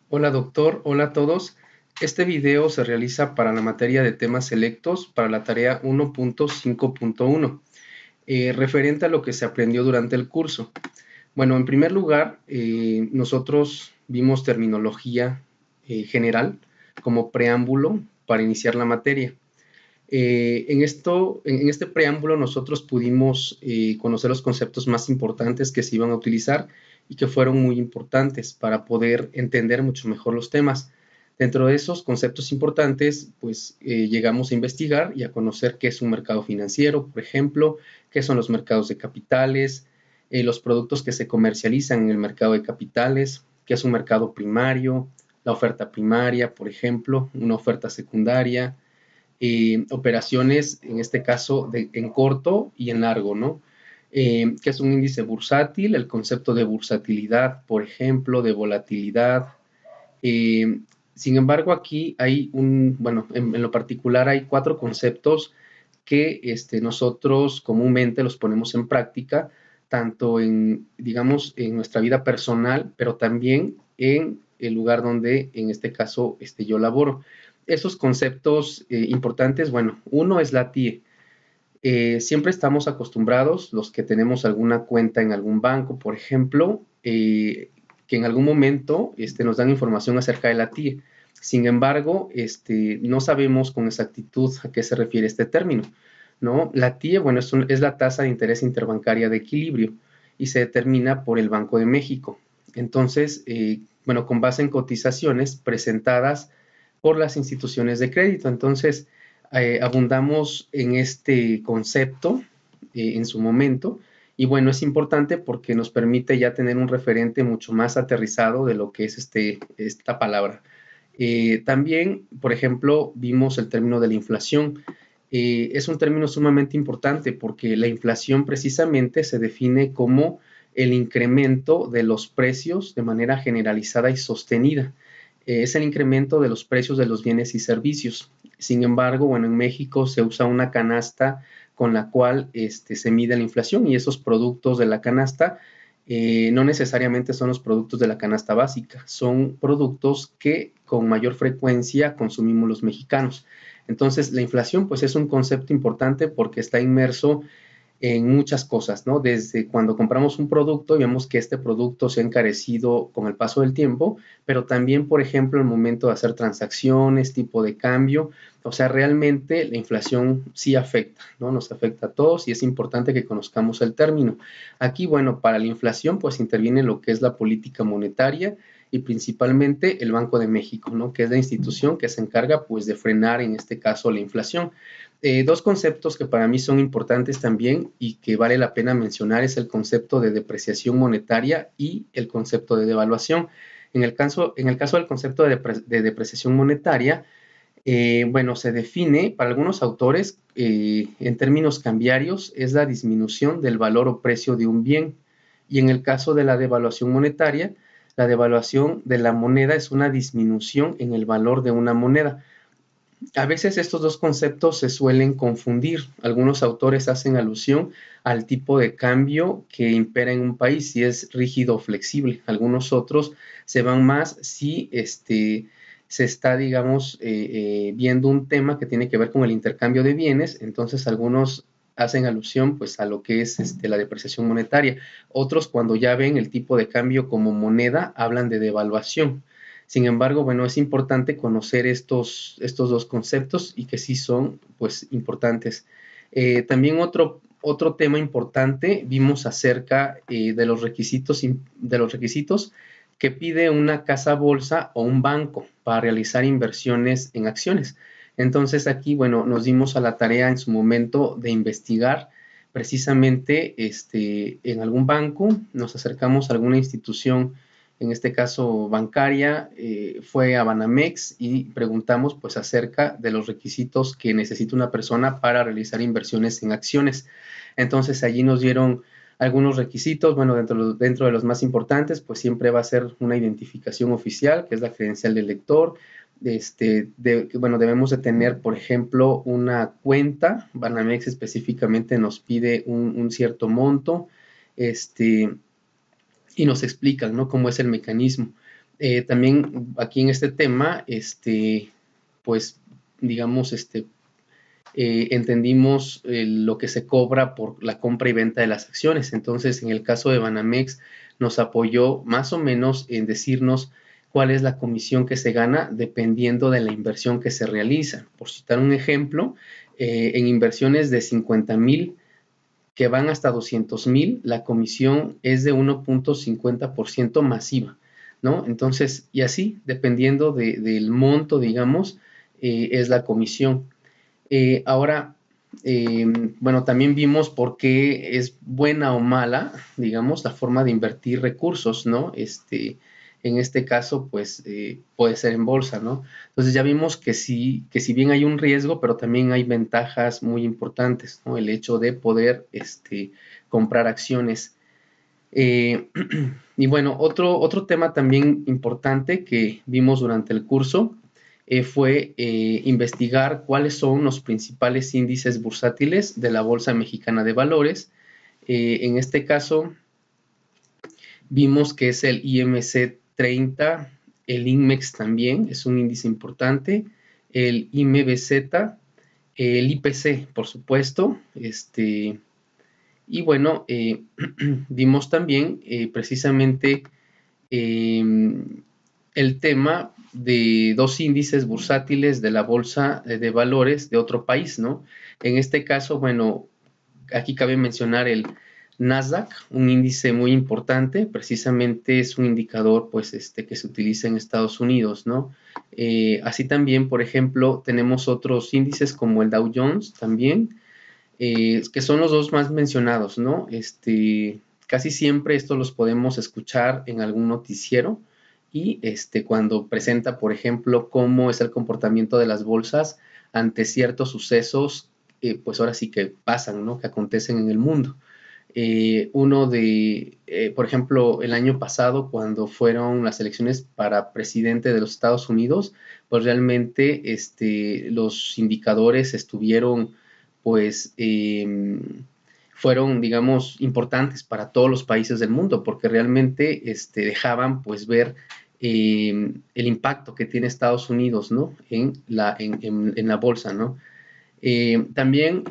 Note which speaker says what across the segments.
Speaker 1: Hola doctor, hola a todos. Este video se realiza para la materia de temas selectos para la tarea 1.5.1, referente a lo que se aprendió durante el curso. Bueno, en primer lugar, nosotros vimos terminología general como preámbulo para iniciar la materia. En este preámbulo nosotros pudimos conocer los conceptos más importantes que se iban a utilizar y que fueron muy importantes para poder entender mucho mejor los temas. Dentro de esos conceptos importantes, pues llegamos a investigar y a conocer qué es un mercado financiero, por ejemplo, qué son los mercados de capitales, los productos que se comercializan en el mercado de capitales, qué es un mercado primario, la oferta primaria, por ejemplo, una oferta secundaria, operaciones, en este caso, en corto y en largo, ¿no? ¿Qué es un índice bursátil? El concepto de bursatilidad, por ejemplo, de volatilidad. Eh, Sin embargo, aquí hay bueno, en lo particular hay cuatro conceptos que nosotros comúnmente los ponemos en práctica, tanto en, digamos, en nuestra vida personal, pero también en el lugar donde, en este caso, yo laboro. Esos conceptos importantes, bueno, uno es la TIE. Siempre estamos acostumbrados, los que tenemos alguna cuenta en algún banco, por ejemplo, que en algún momento nos dan información acerca de la TIE. Sin embargo, no sabemos con exactitud a qué se refiere este término, ¿no? La TIE, bueno, es la tasa de interés interbancaria de equilibrio y se determina por el Banco de México. Entonces, bueno, con base en cotizaciones presentadas por las instituciones de crédito. Entonces, abundamos en este concepto en su momento y bueno, es importante porque nos permite ya tener un referente mucho más aterrizado de lo que es esta palabra. También, por ejemplo, vimos el término de la inflación. Es un término sumamente importante porque la inflación precisamente se define como el incremento de los precios de manera generalizada y sostenida. Es el incremento de los precios de los bienes y servicios. Sin embargo, bueno, en México se usa una canasta con la cual se mide la inflación y esos productos de la canasta no necesariamente son los productos de la canasta básica, son productos que con mayor frecuencia consumimos los mexicanos. Entonces, la inflación pues es un concepto importante porque está inmerso en muchas cosas, ¿no? Desde cuando compramos un producto y vemos que este producto se ha encarecido con el paso del tiempo, pero también, por ejemplo, el momento de hacer transacciones, tipo de cambio, o sea, realmente la inflación sí afecta, ¿no? Nos afecta a todos y es importante que conozcamos el término. Aquí, bueno, para la inflación, pues interviene lo que es la política monetaria y principalmente el Banco de México, ¿no? Que es la institución que se encarga, pues, de frenar, en este caso, la inflación. Dos conceptos que para mí son importantes también y que vale la pena mencionar es el concepto de depreciación monetaria y el concepto de devaluación. En el caso del concepto de depreciación monetaria, bueno, se define para algunos autores en términos cambiarios es la disminución del valor o precio de un bien. Y en el caso de la devaluación monetaria, la devaluación de la moneda es una disminución en el valor de una moneda. A veces estos dos conceptos se suelen confundir. Algunos autores hacen alusión al tipo de cambio que impera en un país, si es rígido o flexible. Algunos otros se van más si se está, digamos, viendo un tema que tiene que ver con el intercambio de bienes. Entonces, algunos hacen alusión pues a lo que es la depreciación monetaria. Otros, cuando ya ven el tipo de cambio como moneda, hablan de devaluación. Sin embargo, bueno, es importante conocer estos dos conceptos y que sí son, pues, importantes. También otro tema importante vimos acerca de los requisitos que pide una casa bolsa o un banco para realizar inversiones en acciones. Entonces aquí, bueno, nos dimos a la tarea en su momento de investigar precisamente en algún banco, nos acercamos a alguna institución en este caso bancaria, fue a Banamex y preguntamos pues acerca de los requisitos que necesita una persona para realizar inversiones en acciones. Entonces allí nos dieron algunos requisitos, bueno, dentro de los más importantes, pues siempre va a ser una identificación oficial, que es la credencial del lector. Bueno, debemos de tener, por ejemplo, una cuenta. Banamex específicamente nos pide un cierto monto. Y nos explican, ¿no? Cómo es el mecanismo. También aquí en este tema, pues, digamos, entendimos lo que se cobra por la compra y venta de las acciones. Entonces, en el caso de Banamex, nos apoyó más o menos en decirnos cuál es la comisión que se gana dependiendo de la inversión que se realiza. Por citar un ejemplo, en inversiones de 50,000 que van hasta 200,000, la comisión es de 1.50% masiva, ¿no? Entonces, y así, dependiendo del monto, digamos, es la comisión. Ahora, bueno, también vimos por qué es buena o mala, digamos, la forma de invertir recursos, ¿no? En este caso, pues puede ser en bolsa, ¿no? Entonces ya vimos que si bien hay un riesgo, pero también hay ventajas muy importantes, ¿no? El hecho de poder comprar acciones. Eh, y bueno, otro tema también importante que vimos durante el curso fue investigar cuáles son los principales índices bursátiles de la Bolsa Mexicana de Valores. En este caso, vimos que es el IMC 30, el INMEX también es un índice importante, el IMBZ, el IPC, por supuesto, y bueno, vimos también precisamente eh, el tema de dos índices bursátiles de la bolsa de valores de otro país, ¿no? En este caso, bueno, aquí cabe mencionar el Nasdaq, un índice muy importante, precisamente es un indicador pues que se utiliza en Estados Unidos, ¿no? Así también, por ejemplo, tenemos otros índices como el Dow Jones también, que son los dos más mencionados, ¿no? Casi siempre estos los podemos escuchar en algún noticiero y cuando presenta, por ejemplo, cómo es el comportamiento de las bolsas ante ciertos sucesos, pues ahora sí que pasan, ¿no? Que acontecen en el mundo. Por ejemplo, el año pasado, cuando fueron las elecciones para presidente de los Estados Unidos, pues realmente los indicadores estuvieron pues fueron, digamos, importantes para todos los países del mundo, porque realmente dejaban pues ver el impacto que tiene Estados Unidos, ¿no? En la bolsa, ¿no? También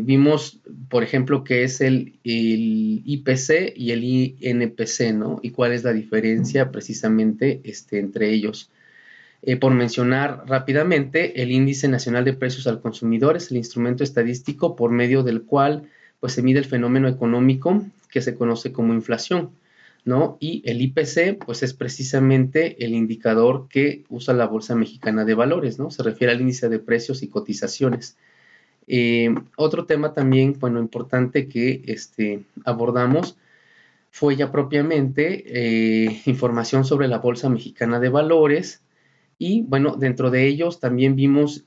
Speaker 1: vimos, por ejemplo, qué es el IPC y el INPC, ¿no? Y cuál es la diferencia precisamente entre ellos. Por mencionar rápidamente, el Índice Nacional de Precios al Consumidor es el instrumento estadístico por medio del cual pues, se mide el fenómeno económico que se conoce como inflación, ¿no? Y el IPC, pues es precisamente el indicador que usa la Bolsa Mexicana de Valores, ¿no? Se refiere al índice de precios y cotizaciones. Otro tema también, bueno, importante que abordamos fue ya propiamente información sobre la Bolsa Mexicana de Valores, y bueno, dentro de ellos también vimos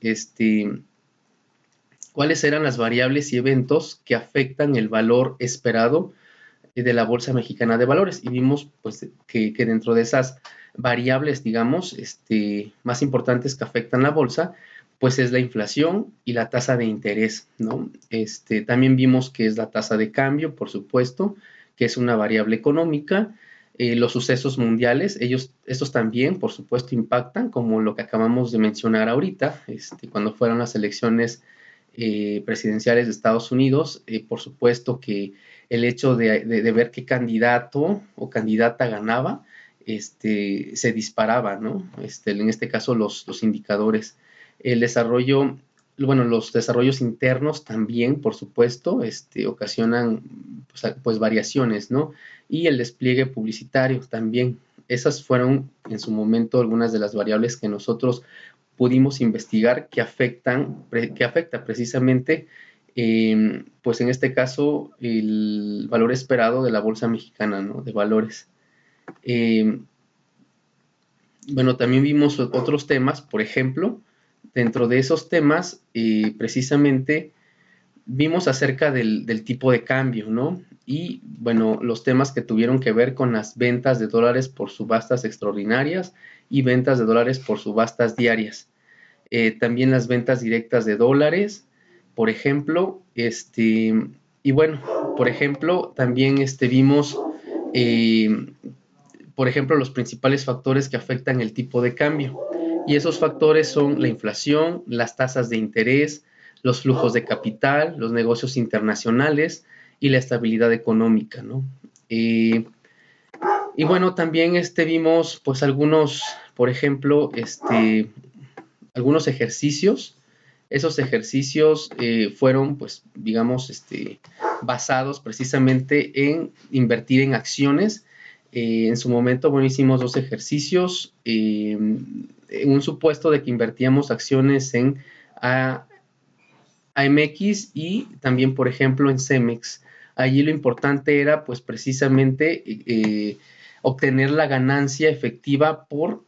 Speaker 1: cuáles eran las variables y eventos que afectan el valor esperado de la Bolsa Mexicana de Valores. Y vimos pues, que dentro de esas variables, digamos, más importantes que afectan la bolsa, pues es la inflación y la tasa de interés, ¿no? También vimos que es la tasa de cambio, por supuesto, que es una variable económica. Los sucesos mundiales, estos también, por supuesto, impactan, como lo que acabamos de mencionar ahorita, cuando fueron las elecciones presidenciales de Estados Unidos, por supuesto que el hecho de ver qué candidato o candidata ganaba, se disparaba, ¿no? En este caso, los indicadores. El desarrollo, bueno, los desarrollos internos también, por supuesto, ocasionan pues variaciones, ¿no? Y el despliegue publicitario también. Esas fueron en su momento algunas de las variables que nosotros pudimos investigar que afecta precisamente, pues en este caso, el valor esperado de la Bolsa Mexicana, ¿no? De valores. Eh, bueno, también vimos otros temas, por ejemplo, dentro de esos temas, precisamente vimos acerca del tipo de cambio, ¿no? Y bueno, los temas que tuvieron que ver con las ventas de dólares por subastas extraordinarias y ventas de dólares por subastas diarias. También las ventas directas de dólares, por ejemplo, y bueno, por ejemplo, también vimos, eh, por ejemplo, los principales factores que afectan el tipo de cambio. Y esos factores son la inflación, las tasas de interés, los flujos de capital, los negocios internacionales y la estabilidad económica, ¿no? Y bueno, también vimos pues algunos, por ejemplo, algunos ejercicios. Esos ejercicios fueron, pues, digamos, basados precisamente en invertir en acciones. En su momento, bueno, hicimos dos ejercicios en un supuesto de que invertíamos acciones en AMX y también, por ejemplo, en Cemex. Allí lo importante era, pues, precisamente obtener la ganancia efectiva por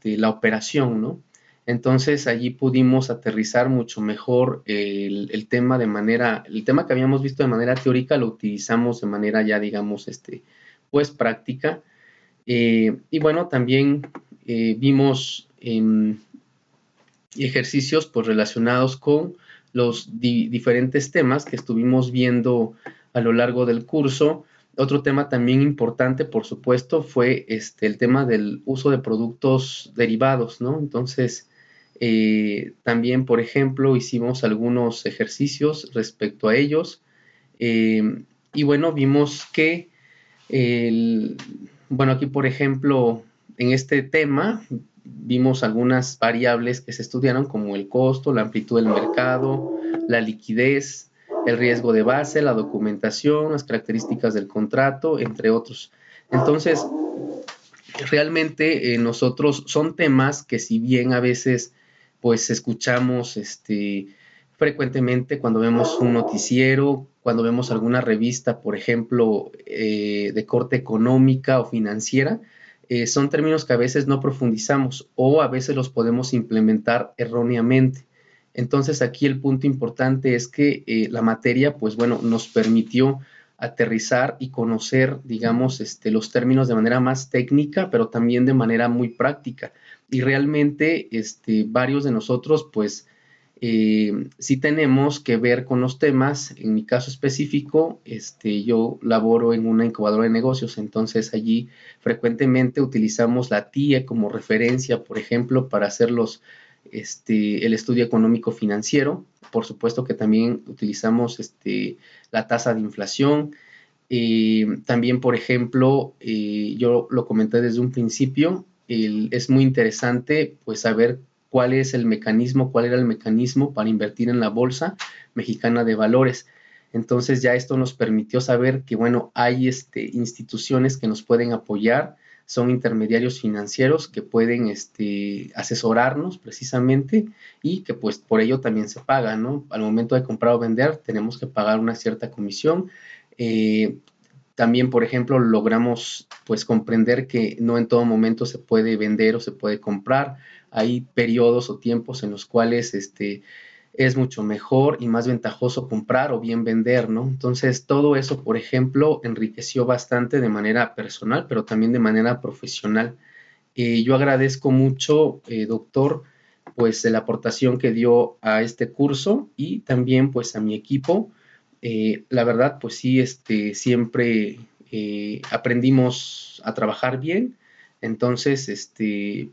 Speaker 1: la operación, ¿no? Entonces allí pudimos aterrizar mucho mejor el tema el tema que habíamos visto de manera teórica lo utilizamos de manera ya, digamos, pues práctica. Y bueno, también vimos ejercicios pues relacionados con los diferentes temas que estuvimos viendo a lo largo del curso. Otro tema también importante, por supuesto, fue el tema del uso de productos derivados, ¿no? Entonces, también, por ejemplo, hicimos algunos ejercicios respecto a ellos. Y bueno, vimos que, bueno, aquí, por ejemplo, en este tema, vimos algunas variables que se estudiaron como el costo, la amplitud del mercado, la liquidez, el riesgo de base, la documentación, las características del contrato, entre otros. Entonces, realmente nosotros son temas que si bien a veces pues escuchamos frecuentemente cuando vemos un noticiero, cuando vemos alguna revista, por ejemplo, de corte económica o financiera, son términos que a veces no profundizamos o a veces los podemos implementar erróneamente. Entonces aquí el punto importante es que la materia, pues bueno, nos permitió aterrizar y conocer, digamos, los términos de manera más técnica, pero también de manera muy práctica. Y realmente, varios de nosotros, pues, sí tenemos que ver con los temas. En mi caso específico, yo laboro en una incubadora de negocios, entonces allí frecuentemente utilizamos la TIE como referencia, por ejemplo, para hacer el estudio económico financiero. Por supuesto que también utilizamos la tasa de inflación. También, por ejemplo, yo lo comenté desde un principio, es muy interesante pues saber cuál era el mecanismo para invertir en la Bolsa Mexicana de Valores. Entonces ya esto nos permitió saber que, bueno, hay instituciones que nos pueden apoyar, son intermediarios financieros que pueden asesorarnos precisamente y que pues por ello también se paga, ¿no? Al momento de comprar o vender tenemos que pagar una cierta comisión. También, por ejemplo, logramos pues comprender que no en todo momento se puede vender o se puede comprar. Hay periodos o tiempos en los cuales es mucho mejor y más ventajoso comprar o bien vender, ¿no? Entonces, todo eso, por ejemplo, enriqueció bastante de manera personal, pero también de manera profesional. Yo agradezco mucho, doctor, pues de la aportación que dio a este curso y también pues a mi equipo. La verdad, pues sí, siempre aprendimos a trabajar bien. Entonces,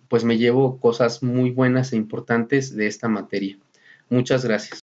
Speaker 1: pues me llevo cosas muy buenas e importantes de esta materia. Muchas gracias.